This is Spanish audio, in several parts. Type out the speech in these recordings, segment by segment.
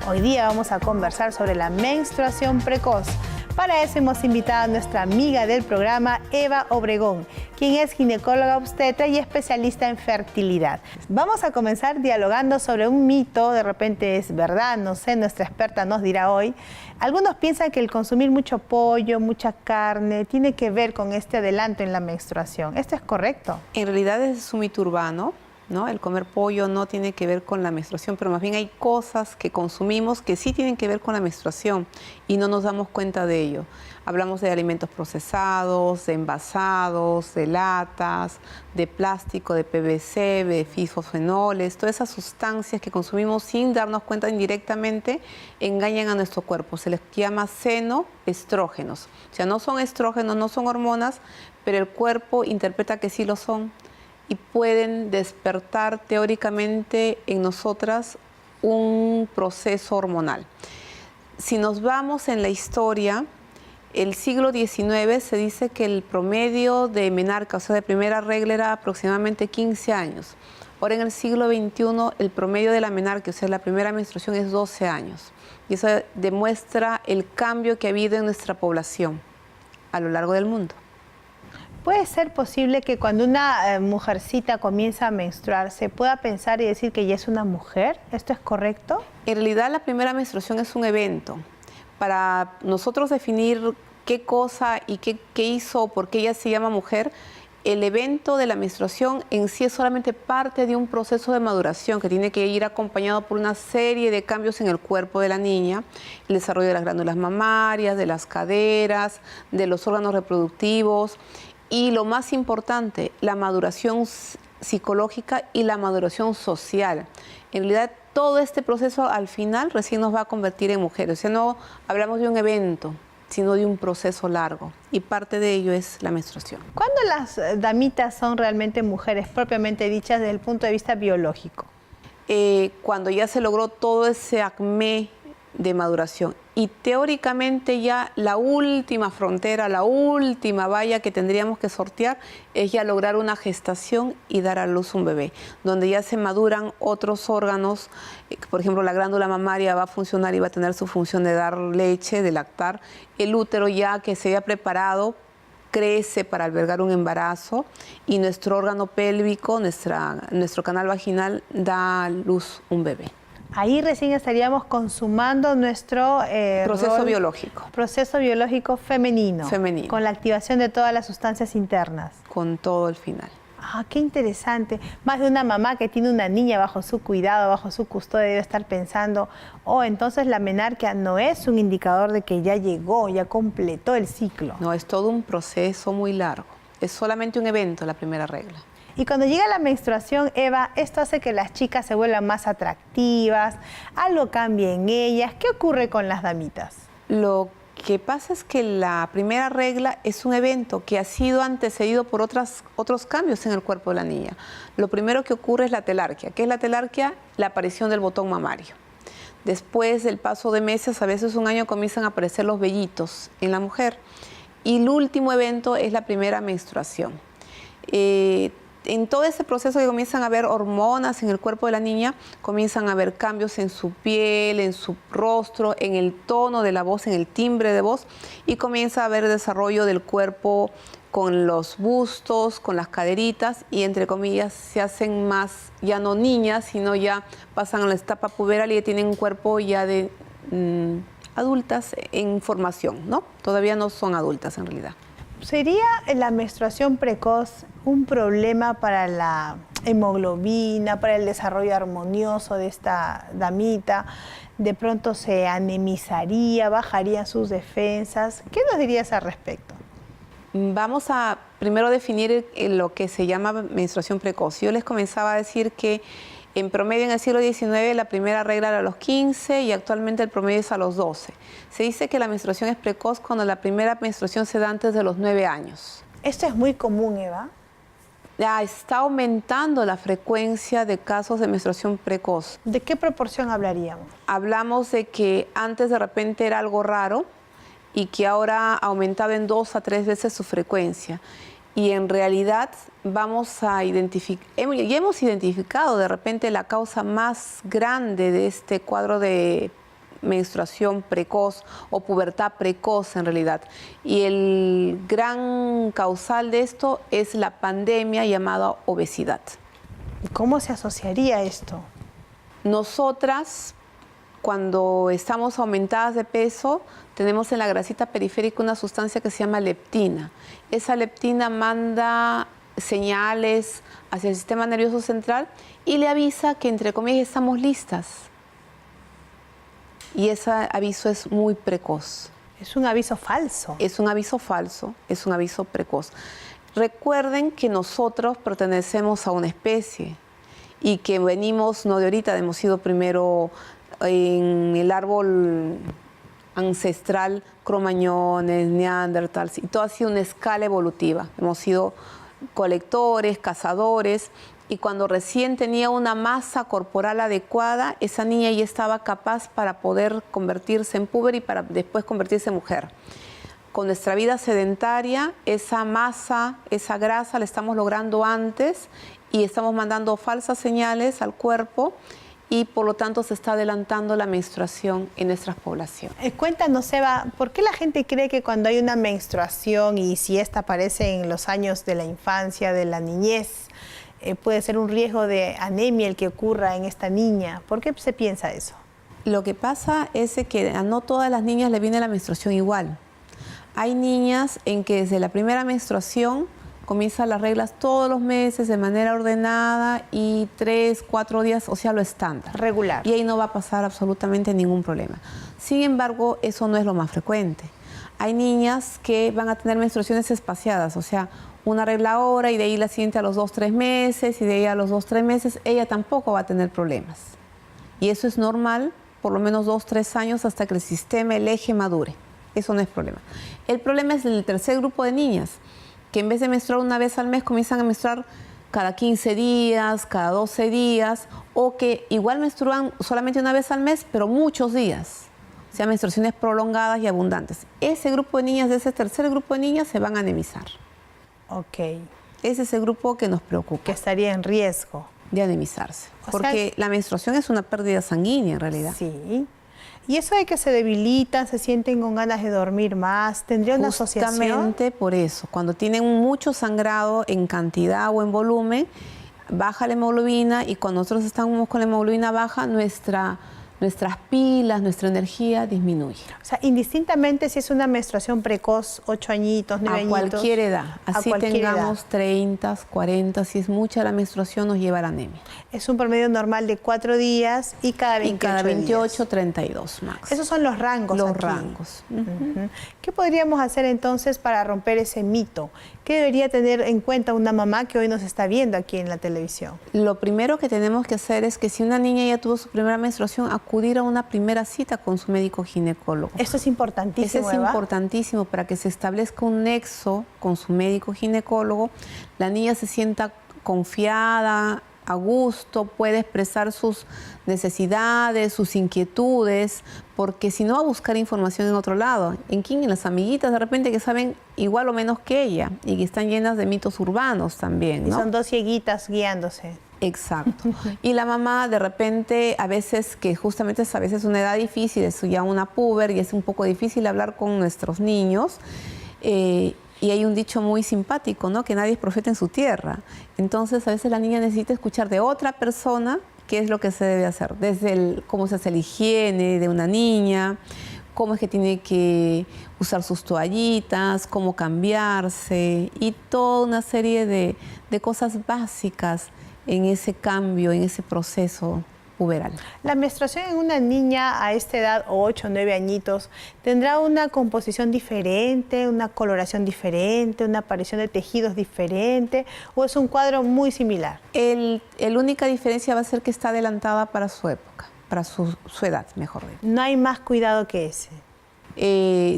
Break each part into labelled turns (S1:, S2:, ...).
S1: Hoy día vamos a conversar sobre la menstruación precoz. Para eso hemos invitado a nuestra amiga del programa, Eva Obregón, quien es ginecóloga obstetra y especialista en fertilidad. Vamos a comenzar dialogando sobre un mito, de repente es verdad, no sé, nuestra experta nos dirá hoy. Algunos piensan que el consumir mucho pollo, mucha carne, tiene que ver con este adelanto en la menstruación. ¿Esto es correcto?
S2: En realidad es un mito urbano, ¿no? El comer pollo no tiene que ver con la menstruación, pero más bien hay cosas que consumimos que sí tienen que ver con la menstruación y no nos damos cuenta de ello. Hablamos de alimentos procesados, de envasados, de latas, de plástico, de PVC, de fosfenoles, todas esas sustancias que consumimos sin darnos cuenta indirectamente engañan a nuestro cuerpo. Se les llama xenoestrógenos. O sea, no son estrógenos, no son hormonas, pero el cuerpo interpreta que sí lo son y pueden despertar teóricamente en nosotras un proceso hormonal. Si nos vamos en la historia, el siglo XIX se dice que el promedio de menarca, o sea, de primera regla, era aproximadamente 15 años. Ahora en el siglo XXI el promedio de la menarca, o sea, la primera menstruación, es 12 años. Y eso demuestra el cambio que ha habido en nuestra población a lo largo del mundo.
S1: ¿Puede ser posible que cuando una mujercita comienza a menstruar se pueda pensar y decir que ya es una mujer? ¿Esto es correcto?
S2: En realidad la primera menstruación es un evento. Para nosotros definir qué cosa y qué hizo o por qué ella se llama mujer, el evento de la menstruación en sí es solamente parte de un proceso de maduración que tiene que ir acompañado por una serie de cambios en el cuerpo de la niña, el desarrollo de las glándulas mamarias, de las caderas, de los órganos reproductivos. Y lo más importante, la maduración psicológica y la maduración social. En realidad, todo este proceso al final recién nos va a convertir en mujeres. O sea, no hablamos de un evento, sino de un proceso largo. Y parte de ello es la menstruación.
S1: ¿Cuándo las damitas son realmente mujeres propiamente dichas desde el punto de vista biológico?
S2: Cuando ya se logró todo ese acmé de maduración. Y teóricamente ya la última frontera, la última valla que tendríamos que sortear es ya lograr una gestación y dar a luz un bebé, donde ya se maduran otros órganos. Por ejemplo, la glándula mamaria va a funcionar y va a tener su función de dar leche, de lactar. El útero, ya que se haya preparado, crece para albergar un embarazo, y nuestro órgano pélvico, nuestro canal vaginal, da a luz un bebé.
S1: Ahí recién estaríamos consumando nuestro
S2: proceso biológico.
S1: Proceso biológico femenino.
S2: Femenino.
S1: Con la activación de todas las sustancias internas.
S2: Con todo el final.
S1: Ah, qué interesante. Más de una mamá que tiene una niña bajo su cuidado, bajo su custodia, debe estar pensando, oh, entonces la menarquia no es un indicador de que ya llegó, ya completó el ciclo.
S2: No, es todo un proceso muy largo. Es solamente un evento, la primera regla.
S1: Y cuando llega la menstruación, Eva, esto hace que las chicas se vuelvan más atractivas, algo cambia en ellas. ¿Qué ocurre con las damitas?
S2: Lo que pasa es que la primera regla es un evento que ha sido antecedido por otros cambios en el cuerpo de la niña. Lo primero que ocurre es la telarquia. ¿Qué es la telarquia? La aparición del botón mamario. Después del paso de meses, a veces un año, comienzan a aparecer los vellitos en la mujer. Y el último evento es la primera menstruación. En todo ese proceso que comienzan a haber hormonas en el cuerpo de la niña, comienzan a haber cambios en su piel, en su rostro, en el tono de la voz, en el timbre de voz, y comienza a haber desarrollo del cuerpo con los bustos, con las caderitas, y entre comillas se hacen más, ya no niñas, sino ya pasan a la etapa puberal y ya tienen un cuerpo ya de adultas en formación, ¿no? Todavía no son adultas en realidad.
S1: ¿Sería la menstruación precoz un problema para la hemoglobina, para el desarrollo armonioso de esta damita? ¿De pronto se anemizaría, bajarían sus defensas? ¿Qué nos dirías al respecto?
S2: Vamos a primero definir lo que se llama menstruación precoz. Yo les comenzaba a decir que en promedio en el siglo XIX la primera regla era a los 15 y actualmente el promedio es a los 12. Se dice que la menstruación es precoz cuando la primera menstruación se da antes de los 9 años.
S1: ¿Esto es muy común, Eva?
S2: Ya está aumentando la frecuencia de casos de menstruación precoz.
S1: ¿De qué proporción hablaríamos?
S2: Hablamos de que antes de repente era algo raro y que ahora ha aumentado en 2 a 3 veces su frecuencia. Y en realidad vamos a identificar, ya hemos identificado de repente la causa más grande de este cuadro de menstruación precoz o pubertad precoz en realidad. Y el gran causal de esto es la pandemia llamada obesidad.
S1: ¿Cómo se asociaría esto?
S2: Nosotras, cuando estamos aumentadas de peso, tenemos en la grasita periférica una sustancia que se llama leptina. Esa leptina manda señales hacia el sistema nervioso central y le avisa que, entre comillas, estamos listas. Y ese aviso es muy precoz.
S1: Es un aviso falso.
S2: Es un aviso falso, es un aviso precoz. Recuerden que nosotros pertenecemos a una especie y que venimos, no de ahorita, hemos sido primero en el árbol ancestral, cromañones, neandertals, y todo ha sido una escala evolutiva. Hemos sido colectores, cazadores, y cuando recién tenía una masa corporal adecuada, esa niña ya estaba capaz para poder convertirse en puber y para después convertirse en mujer. Con nuestra vida sedentaria, esa masa, esa grasa la estamos logrando antes y estamos mandando falsas señales al cuerpo y por lo tanto se está adelantando la menstruación en nuestras poblaciones.
S1: Cuéntanos, Eva, ¿por qué la gente cree que cuando hay una menstruación y si esta aparece en los años de la infancia, de la niñez, puede ser un riesgo de anemia el que ocurra en esta niña? ¿Por qué se piensa eso?
S2: Lo que pasa es que a no todas las niñas le viene la menstruación igual. Hay niñas en que desde la primera menstruación comienzan las reglas todos los meses de manera ordenada y 3, 4 días, o sea, lo estándar.
S1: Regular.
S2: Y ahí no va a pasar absolutamente ningún problema. Sin embargo, eso no es lo más frecuente. Hay niñas que van a tener menstruaciones espaciadas, o sea, una regla ahora y de ahí la siguiente a los 2, 3 meses y de ahí a los 2, 3 meses, ella tampoco va a tener problemas. Y eso es normal, por lo menos 2, 3 años hasta que el sistema, el eje madure. Eso no es problema. El problema es el tercer grupo de niñas, que en vez de menstruar una vez al mes, comienzan a menstruar cada 15 días, cada 12 días, o que igual menstruan solamente una vez al mes, pero muchos días. O sea, menstruaciones prolongadas y abundantes. Ese grupo de niñas, de ese tercer grupo de niñas, se van a anemizar.
S1: Ok.
S2: Ese es el grupo que nos preocupa.
S1: Que estaría en riesgo
S2: De anemizarse. Porque la menstruación es una pérdida sanguínea, en realidad.
S1: Sí. Y eso de que se debilitan, se sienten con ganas de dormir más, ¿tendría una asociación?
S2: Justamente por eso. Cuando tienen mucho sangrado en cantidad o en volumen, baja la hemoglobina y cuando nosotros estamos con la hemoglobina baja, nuestras pilas, nuestra energía disminuye.
S1: O sea, indistintamente si es una menstruación precoz, 8 añitos, 9 añitos.
S2: A cualquier edad. Así tengamos 30, 40, si es mucha la menstruación nos lleva a la anemia.
S1: Es un promedio normal de 4 días y cada 28
S2: y cada 28,
S1: días.
S2: 32 max.
S1: Esos son los rangos.
S2: Los
S1: aquí.
S2: rangos.
S1: ¿Qué podríamos hacer entonces para romper ese mito? ¿Qué debería tener en cuenta una mamá que hoy nos está viendo aquí en la televisión?
S2: Lo primero que tenemos que hacer es que si una niña ya tuvo su primera menstruación, acudir a una primera cita con su médico ginecólogo.
S1: Esto es importantísimo,
S2: Eso es importantísimo para que se establezca un nexo con su médico ginecólogo, la niña se sienta confiada, a gusto, puede expresar sus necesidades, sus inquietudes, porque si no va a buscar información en otro lado. ¿En quién? En las amiguitas de repente que saben igual o menos que ella y que están llenas de mitos urbanos también, ¿no?
S1: Y son 2 cieguitas guiándose.
S2: Exacto. Y la mamá de repente, a veces, que justamente es a veces una edad difícil, es ya una puber y es un poco difícil hablar con nuestros niños, y hay un dicho muy simpático, ¿no? Que nadie es profeta en su tierra. Entonces, a veces la niña necesita escuchar de otra persona qué es lo que se debe hacer. Desde cómo se hace la higiene de una niña, cómo es que tiene que usar sus toallitas, cómo cambiarse y toda una serie de cosas básicas en ese cambio, en ese proceso puberal.
S1: La menstruación en una niña a esta edad, 8 o 9 añitos, ¿tendrá una composición diferente, una coloración diferente, una aparición de tejidos diferente o es un cuadro muy similar?
S2: La única diferencia va a ser que está adelantada para su época, para su edad, mejor dicho.
S1: ¿No hay más cuidado que ese?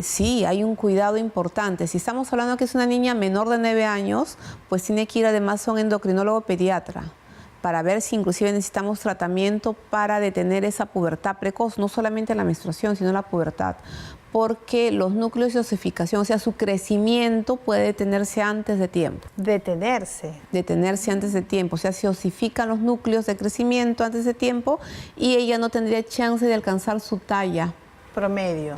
S2: Sí, hay un cuidado importante. Si estamos hablando que es una niña menor de 9 años, pues tiene que ir además a un endocrinólogo pediatra, para ver si inclusive necesitamos tratamiento para detener esa pubertad precoz, no solamente la menstruación, sino la pubertad, porque los núcleos de osificación, o sea, su crecimiento puede detenerse antes de tiempo. Detenerse antes de tiempo, o sea, se osifican los núcleos de crecimiento antes de tiempo y ella no tendría chance de alcanzar su talla promedio,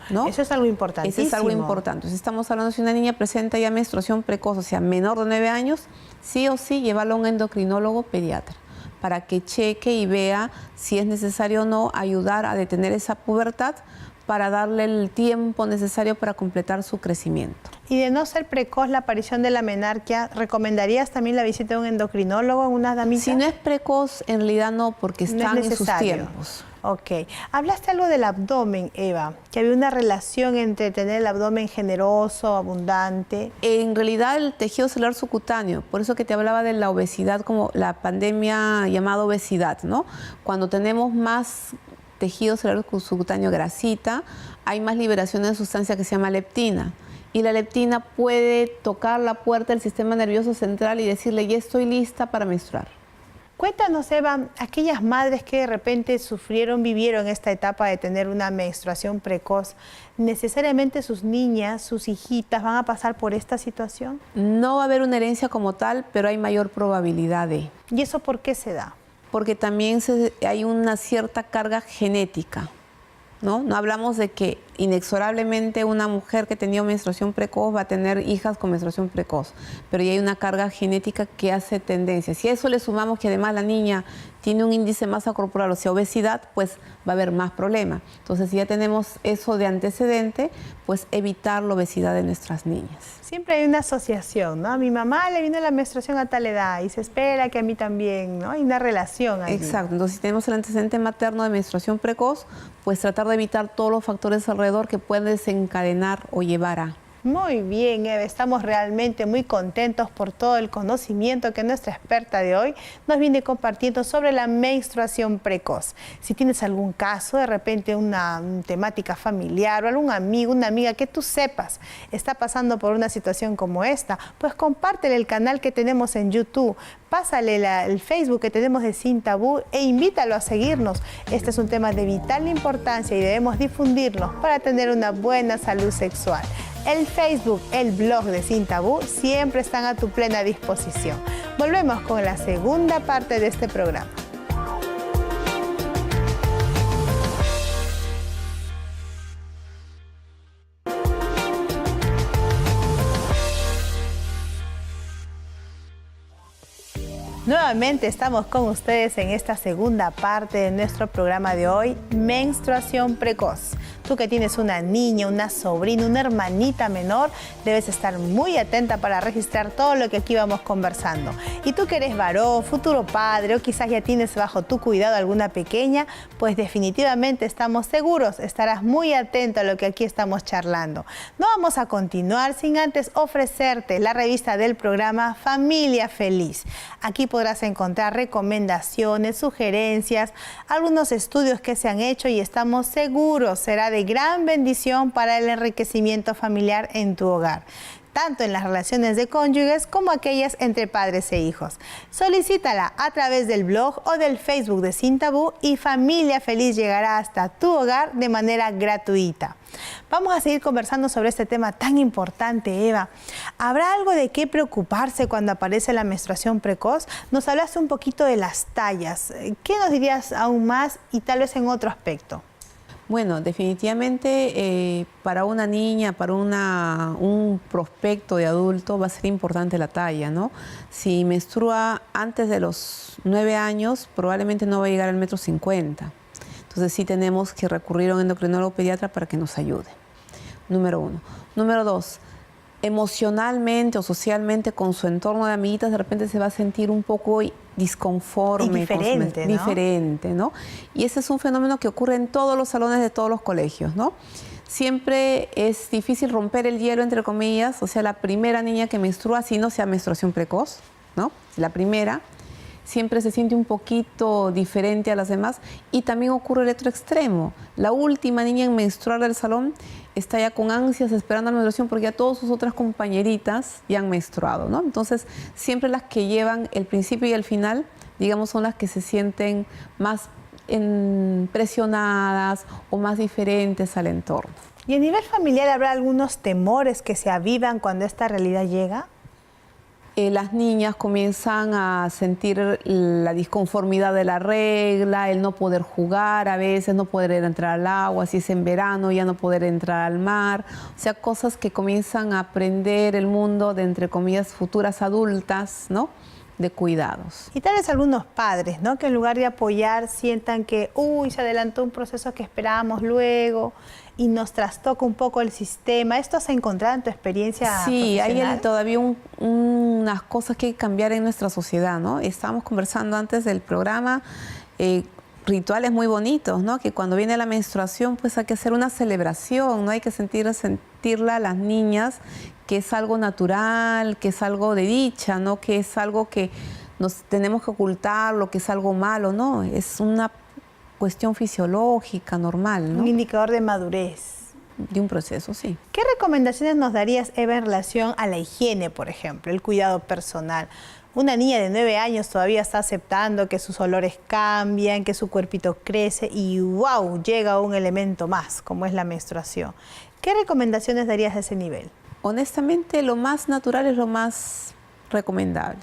S2: ¿no?
S1: Eso es algo importantísimo.
S2: Eso es algo importante. Entonces, estamos hablando de si una niña presenta ya menstruación precoz, o sea, menor de 9 años, sí o sí llevarla a un endocrinólogo pediatra para que cheque y vea si es necesario o no ayudar a detener esa pubertad para darle el tiempo necesario para completar su crecimiento.
S1: Y de no ser precoz la aparición de la menarquia, ¿recomendarías también la visita de un endocrinólogo en unas damitas?
S2: Si no es precoz, en realidad no, porque están en sus tiempos.
S1: Ok. Hablaste algo del abdomen, Eva, que había una relación entre tener el abdomen generoso, abundante.
S2: En realidad el tejido celular subcutáneo, por eso que te hablaba de la obesidad, como la pandemia llamada obesidad, ¿no? Cuando tenemos más tejido celular subcutáneo, grasita, hay más liberación de una sustancia que se llama leptina. Y la leptina puede tocar la puerta del sistema nervioso central y decirle, ya estoy lista para menstruar.
S1: Cuéntanos, Eva, aquellas madres que de repente vivieron esta etapa de tener una menstruación precoz, ¿necesariamente sus niñas, sus hijitas van a pasar por esta situación?
S2: No va a haber una herencia como tal, pero hay mayor probabilidad de.
S1: ¿Y eso por qué se da?
S2: Porque también hay una cierta carga genética, ¿no? No hablamos de que inexorablemente una mujer que tenía menstruación precoz va a tener hijas con menstruación precoz, pero ya hay una carga genética que hace tendencia. Si a eso le sumamos que además la niña tiene un índice de masa corporal, o sea, obesidad, pues va a haber más problema. Entonces, si ya tenemos eso de antecedente, pues evitar la obesidad de nuestras niñas.
S1: Siempre hay una asociación, ¿no? A mi mamá le vino la menstruación a tal edad y se espera que a mí también, ¿no? Hay una relación ahí.
S2: Exacto. Entonces, si tenemos el antecedente materno de menstruación precoz, pues tratar de evitar todos los factores alrededor que pueden desencadenar o llevar a.
S1: Muy bien, Eva, estamos realmente muy contentos por todo el conocimiento que nuestra experta de hoy nos viene compartiendo sobre la menstruación precoz. Si tienes algún caso, de repente una temática familiar o algún amigo, una amiga que tú sepas está pasando por una situación como esta, pues compártele el canal que tenemos en YouTube, pásale el Facebook que tenemos de Sin Tabú e invítalo a seguirnos. Este es un tema de vital importancia y debemos difundirlo para tener una buena salud sexual. El Facebook, el blog de Sin Tabú siempre están a tu plena disposición. Volvemos con la segunda parte de este programa. Nuevamente estamos con ustedes en esta segunda parte de nuestro programa de hoy, menstruación precoz. Tú que tienes una niña, una sobrina, una hermanita menor, debes estar muy atenta para registrar todo lo que aquí vamos conversando. Y tú que eres varón, futuro padre o quizás ya tienes bajo tu cuidado alguna pequeña, pues definitivamente estamos seguros, estarás muy atento a lo que aquí estamos charlando. No vamos a continuar sin antes ofrecerte la revista del programa Familia Feliz. Aquí podrás encontrar recomendaciones, sugerencias, algunos estudios que se han hecho y estamos seguros será de gran bendición para el enriquecimiento familiar en tu hogar, tanto en las relaciones de cónyuges como aquellas entre padres e hijos. Solicítala a través del blog o del Facebook de Sin Tabú y Familia Feliz llegará hasta tu hogar de manera gratuita. Vamos a seguir conversando sobre este tema tan importante, Eva. ¿Habrá algo de qué preocuparse cuando aparece la menstruación precoz? Nos hablaste un poquito de las tallas. ¿Qué nos dirías aún más y tal vez en otro aspecto?
S2: Bueno, definitivamente para una niña, para un prospecto de adulto va a ser importante la talla, ¿no? Si menstrua antes de los 9 años, probablemente no va a llegar al 1,50 m. Entonces sí tenemos que recurrir a un endocrinólogo pediatra para que nos ayude. Número 1. Número 2. Emocionalmente o socialmente con su entorno de amiguitas de repente se va a sentir un poco disconforme.
S1: Y diferente, ¿no?
S2: Diferente, ¿no? Y ese es un fenómeno que ocurre en todos los salones de todos los colegios, ¿no? Siempre es difícil romper el hielo, entre comillas, o sea, la primera niña que menstrua, si no sea menstruación precoz, ¿no? La primera siempre se siente un poquito diferente a las demás y también ocurre el otro extremo. La última niña en menstruar del salón está ya con ansias esperando la menstruación porque ya todas sus otras compañeritas ya han menstruado, ¿no? Entonces, siempre las que llevan el principio y el final digamos, son las que se sienten más presionadas o más diferentes al entorno.
S1: ¿Y a nivel familiar habrá algunos temores que se avivan cuando esta realidad llega?
S2: Las niñas comienzan a sentir la disconformidad de la regla, el no poder jugar, a veces no poder entrar al agua, si es en verano ya no poder entrar al mar, o sea, cosas que comienzan a aprender el mundo de, entre comillas, futuras adultas, ¿no?, de cuidados.
S1: Y tal vez algunos padres, ¿no?, que en lugar de apoyar sientan que, uy, se adelantó un proceso que esperábamos luego y nos trastoca un poco el sistema. ¿Esto se ha encontrado en tu experiencia
S2: Sí,
S1: profesional?
S2: hay todavía unas cosas que hay que cambiar en nuestra sociedad, ¿no? Estábamos conversando antes del programa, rituales muy bonitos, ¿no? Que cuando viene la menstruación, pues hay que hacer una celebración, ¿no? Hay que sentirla a las niñas, que es algo natural, que es algo de dicha, ¿no? Que es algo que nos tenemos que ocultar, lo que es algo malo, ¿no? Es una cuestión fisiológica, normal, ¿no?
S1: Un indicador de madurez.
S2: De un proceso, sí.
S1: ¿Qué recomendaciones nos darías, Eva, en relación a la higiene, por ejemplo, el cuidado personal? Una niña de 9 años todavía está aceptando que sus olores cambian, que su cuerpito crece y ¡wow!, llega un elemento más, como es la menstruación. ¿Qué recomendaciones darías a ese nivel?
S2: Honestamente, lo más natural es lo más recomendable.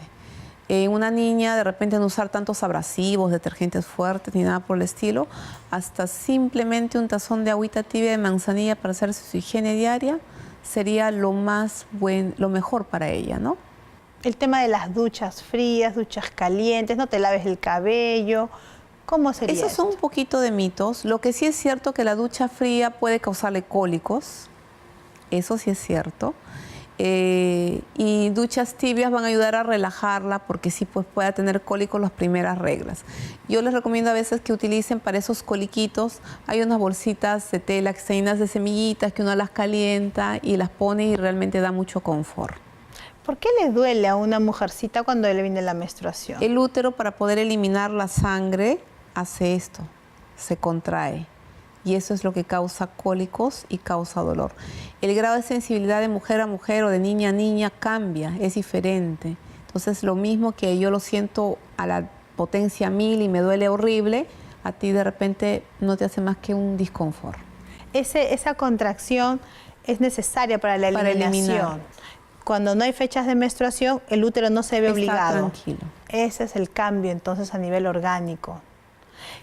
S2: Una niña, de repente, no usar tantos abrasivos, detergentes fuertes ni nada por el estilo, hasta simplemente un tazón de agüita tibia de manzanilla para hacerse su higiene diaria, sería lo mejor para ella, ¿no?
S1: El tema de las duchas frías, duchas calientes, no te laves el cabello, ¿cómo sería
S2: Esos son un poquito de mitos. Lo que sí es cierto que la ducha fría puede causarle cólicos, eso sí es cierto. Y duchas tibias van a ayudar a relajarla porque sí, pues, pueda tener cólicos las primeras reglas. Yo les recomiendo a veces que utilicen para esos coliquitos, hay unas bolsitas de tela que están llenas de semillitas que uno las calienta y las pone y realmente da mucho confort.
S1: ¿Por qué le duele a una mujercita cuando le viene la menstruación?
S2: El útero, para poder eliminar la sangre, hace esto, se contrae. Y eso es lo que causa cólicos y causa dolor. El grado de sensibilidad de mujer a mujer o de niña a niña cambia, es diferente. Entonces, lo mismo que yo lo siento a la potencia 1000 y me duele horrible, a ti de repente no te hace más que un disconfort.
S1: Esa contracción es necesaria para la eliminación. Cuando no hay fechas de menstruación, el útero no se ve obligado.
S2: Tranquilo.
S1: Ese es el cambio entonces a nivel orgánico.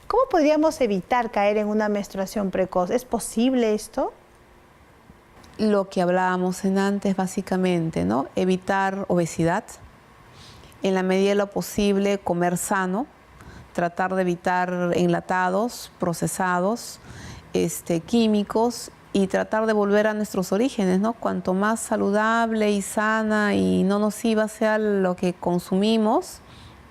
S1: ¿Cómo podríamos evitar caer en una menstruación precoz? ¿Es posible esto?
S2: Lo que hablábamos antes, básicamente, ¿no? Evitar obesidad, en la medida de lo posible comer sano, tratar de evitar enlatados, procesados, químicos, y tratar de volver a nuestros orígenes, ¿no? Cuanto más saludable y sana y no nociva sea lo que consumimos,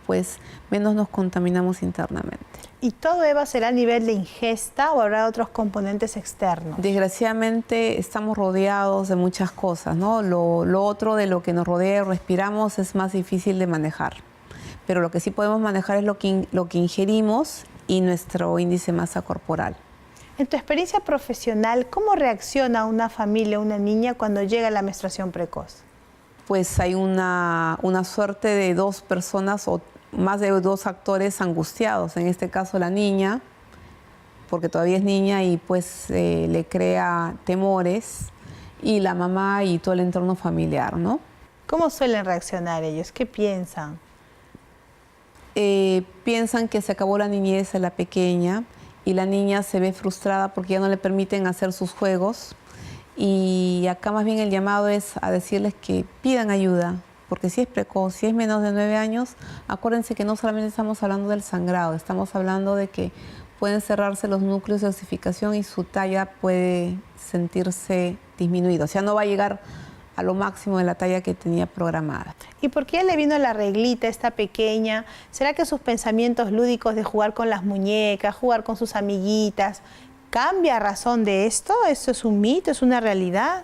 S2: pues menos nos contaminamos internamente.
S1: ¿Y todo, Eva, será a nivel de ingesta o habrá otros componentes externos?
S2: Desgraciadamente estamos rodeados de muchas cosas, ¿no? Lo otro de lo que nos rodea y respiramos es más difícil de manejar. Pero lo que sí podemos manejar es lo que ingerimos y nuestro índice de masa corporal.
S1: En tu experiencia profesional, ¿cómo reacciona una familia, una niña, cuando llega la menstruación precoz?
S2: Pues hay una suerte de dos personas o más de dos actores angustiados. En este caso la niña, porque todavía es niña y pues le crea temores, y la mamá y todo el entorno familiar, ¿no?
S1: ¿Cómo suelen reaccionar ellos? ¿Qué piensan?
S2: Piensan que se acabó la niñez de la pequeña y la niña se ve frustrada porque ya no le permiten hacer sus juegos. Y acá más bien el llamado es a decirles que pidan ayuda, porque si es precoz, si es menos de 9 años, acuérdense que no solamente estamos hablando del sangrado, estamos hablando de que pueden cerrarse los núcleos de osificación y su talla puede sentirse disminuida. O sea, no va a llegar a lo máximo de la talla que tenía programada.
S1: ¿Y por qué le vino la reglita esta pequeña? ¿Será que sus pensamientos lúdicos de jugar con las muñecas, jugar con sus amiguitas, cambia a razón de esto? ¿Esto es un mito? ¿Es una realidad?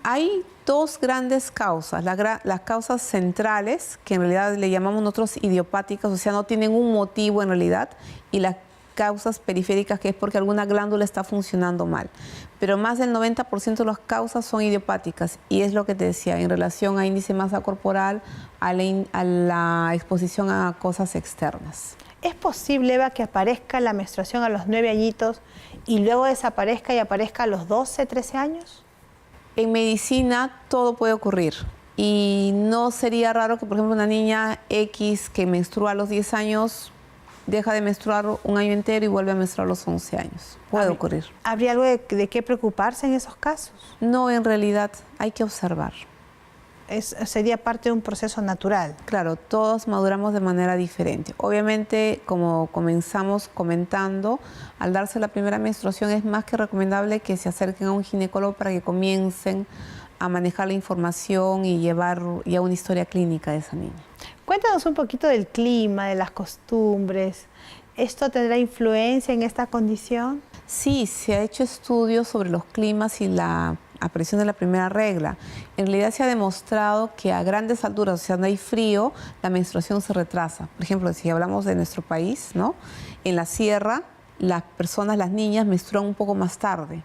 S2: Hay dos grandes causas. Las causas centrales, que en realidad le llamamos nosotros idiopáticas, o sea, no tienen un motivo en realidad, y las causas periféricas, que es porque alguna glándula está funcionando mal. Pero más del 90% de las causas son idiopáticas, y es lo que te decía, en relación a índice de masa corporal, a la exposición a cosas externas.
S1: ¿Es posible, Eva, que aparezca la menstruación a los 9 añitos y luego desaparezca y aparezca a los 12, 13 años?
S2: En medicina todo puede ocurrir. Y no sería raro que, por ejemplo, una niña X que menstrua a los 10 años deja de menstruar un año entero y vuelve a menstruar a los 11 años. Puede ocurrir.
S1: ¿Habría algo de qué preocuparse en esos casos?
S2: No, en realidad hay que observar.
S1: Sería parte de un proceso natural.
S2: Claro, todos maduramos de manera diferente. Obviamente, como comenzamos comentando, al darse la primera menstruación es más que recomendable que se acerquen a un ginecólogo para que comiencen a manejar la información y llevar ya una historia clínica de esa niña.
S1: Cuéntanos un poquito del clima, de las costumbres. ¿Esto tendrá influencia en esta condición?
S2: Sí, se ha hecho estudios sobre los climas y la aparición de la primera regla. En realidad se ha demostrado que a grandes alturas, o sea, cuando hay frío, la menstruación se retrasa. Por ejemplo, si hablamos de nuestro país, ¿no? En la sierra, las niñas menstruan un poco más tarde.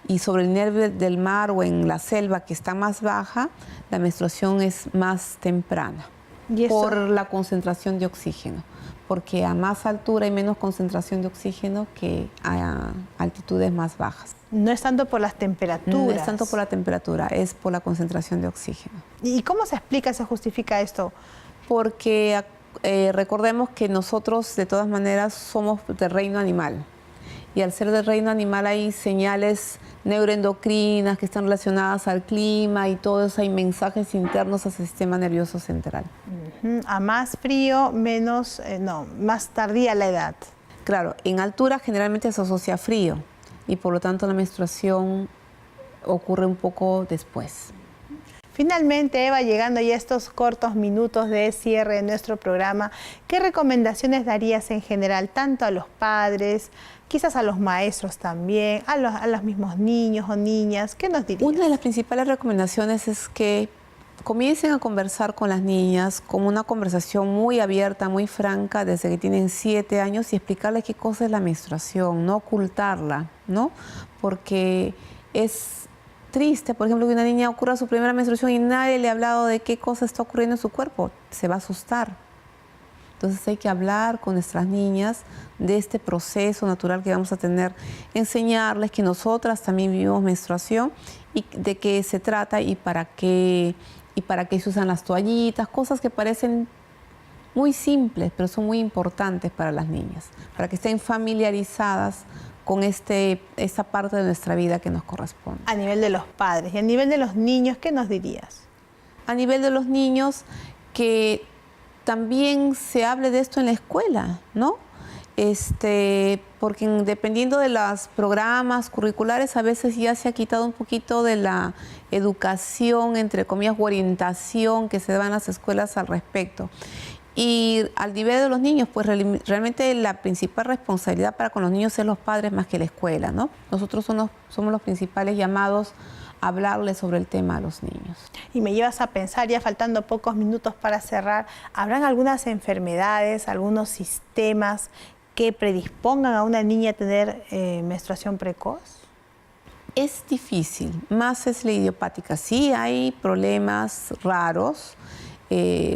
S2: Y sobre el nivel del mar o en la selva, que está más baja, la menstruación es más temprana.
S1: ¿Y eso?
S2: Por la concentración de oxígeno. Porque a más altura hay menos concentración de oxígeno que a altitudes más bajas.
S1: No es tanto por las temperaturas.
S2: No es tanto por la temperatura, es por la concentración de oxígeno.
S1: ¿Y cómo se explica, se justifica esto?
S2: Porque recordemos que nosotros de todas maneras somos del reino animal. Y al ser del reino animal hay señales neuroendocrinas que están relacionadas al clima y todo eso, hay mensajes internos al sistema nervioso central.
S1: A más frío, más tardía la edad.
S2: Claro, en altura generalmente se asocia a frío y por lo tanto la menstruación ocurre un poco después.
S1: Finalmente, Eva, llegando ya a estos cortos minutos de cierre de nuestro programa, ¿qué recomendaciones darías en general tanto a los padres, quizás a los maestros también, a los mismos niños o niñas? ¿Qué nos dirías?
S2: Una de las principales recomendaciones es que comiencen a conversar con las niñas, como una conversación muy abierta, muy franca, desde que tienen 7 años, y explicarles qué cosa es la menstruación, no ocultarla, ¿no? Porque es triste, por ejemplo, que una niña ocurra su primera menstruación y nadie le ha hablado de qué cosa está ocurriendo en su cuerpo. Se va a asustar. Entonces hay que hablar con nuestras niñas de este proceso natural que vamos a tener, enseñarles que nosotras también vivimos menstruación y de qué se trata y para qué se usan las toallitas, cosas que parecen muy simples, pero son muy importantes para las niñas, para que estén familiarizadas con esta parte de nuestra vida que nos corresponde.
S1: A nivel de los padres y a nivel de los niños, ¿qué nos dirías?
S2: A nivel de los niños, que también se hable de esto en la escuela, ¿no? Porque dependiendo de los programas curriculares, a veces ya se ha quitado un poquito de la educación, entre comillas, o orientación que se da en las escuelas al respecto. Y al nivel de los niños, pues realmente la principal responsabilidad para con los niños es los padres más que la escuela, ¿no? Nosotros somos los principales llamados a hablarles sobre el tema a los niños.
S1: Y me llevas a pensar, ya faltando pocos minutos para cerrar, ¿habrán algunas enfermedades, algunos sistemas que predispongan a una niña a tener menstruación precoz?
S2: Es difícil, más es la idiopática. Sí hay problemas raros,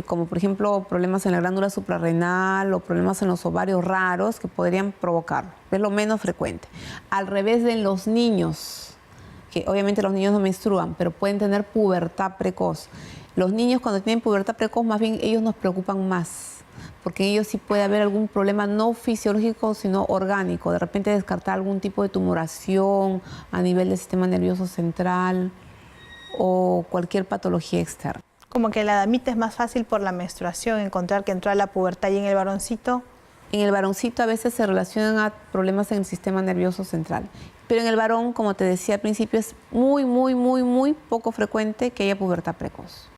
S2: como por ejemplo problemas en la glándula suprarrenal o problemas en los ovarios raros que podrían provocarlo. Es lo menos frecuente. Al revés de los niños, que obviamente los niños no menstruan, pero pueden tener pubertad precoz. Los niños cuando tienen pubertad precoz, más bien ellos nos preocupan más, porque en ellos sí puede haber algún problema no fisiológico, sino orgánico. De repente descartar algún tipo de tumoración a nivel del sistema nervioso central o cualquier patología externa.
S1: Como que la damita es más fácil por la menstruación, encontrar que entró a la pubertad, y en el varoncito.
S2: En el varoncito a veces se relacionan a problemas en el sistema nervioso central. Pero en el varón, como te decía al principio, es muy poco frecuente que haya pubertad precoz.